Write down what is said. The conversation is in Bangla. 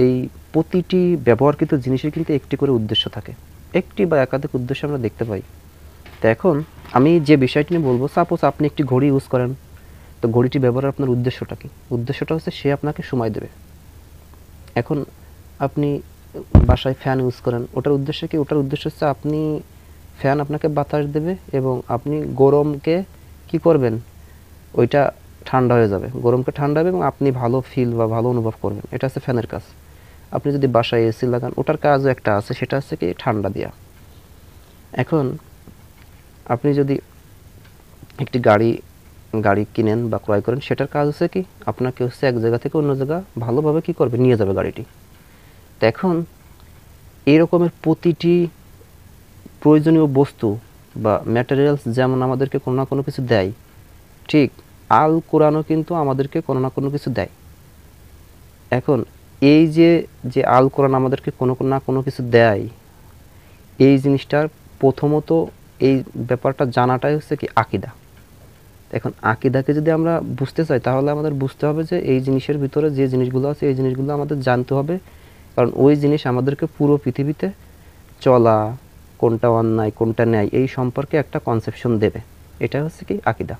এই প্রতিটি ব্যবহারকৃত জিনিসের কিন্তু একটি করে উদ্দেশ্য থাকে, একটি বা একাধিক উদ্দেশ্য আমরা দেখতে পাই। তো এখন আমি যে বিষয়টি নিয়ে বলবো, সাপোজ আপনি একটি ঘড়ি ইউজ করেন, তো ঘড়িটি ব্যবহারের আপনার উদ্দেশ্যটা কি? উদ্দেশ্যটা হচ্ছে সে আপনাকে সময় দেবে। এখন আপনি বাসায় ফ্যান ইউজ করেন, ওটার উদ্দেশ্য কি? ওটার উদ্দেশ্য হচ্ছে আপনি ফ্যান আপনাকে বাতাস দেবে এবং আপনি গরমকে কি করবেন, ওইটা ঠান্ডা হয়ে যাবে, গরমকে ঠান্ডা হবে এবং আপনি ভালো ফিল বা ভালো অনুভব করবেন। এটা হচ্ছে ফ্যানের কাজ। আপনি যদি বাসায় এসি লাগান, ওটার কাজও একটা আছে, সেটা হচ্ছে কি ঠান্ডা দেওয়া। এখন আপনি যদি একটি গাড়ি কিনেন বা ক্রয় করেন, সেটার কাজ হচ্ছে কি আপনাকে হচ্ছে এক জায়গা থেকে অন্য জায়গা ভালোভাবে কি করবে, নিয়ে যাবে গাড়িটি। তো এখন এই রকমের প্রতিটি প্রয়োজনীয় বস্তু বা ম্যাটেরিয়ালস যেমন আমাদেরকে কোনো না কোনো কিছু দেয়, ঠিক আল কোরআনও কিন্তু আমাদেরকে কোনো না কোনো কিছু দেয়। এখন এই যে যে আল কোরআন আমাদেরকে কোনো না কোনো কিছু দেয়, এই জিনিসটার প্রথমত এই ব্যাপারটা জানাটাই হচ্ছে কি আকীদা। এখন আকীদাকে যদি আমরা বুঝতে চাই, তাহলে আমাদের বুঝতে হবে যে এই জিনিসের ভিতরে যে জিনিসগুলো আছে, এই জিনিসগুলো আমাদের জানতে হবে, কারণ ওই জিনিস আমাদেরকে পুরো পৃথিবীতে চলা, কোনটা অন্যায় কোনটা ন্যায়, এই সম্পর্কে একটা কনসেপশন দেবে। এটা হচ্ছে কি আকীদা।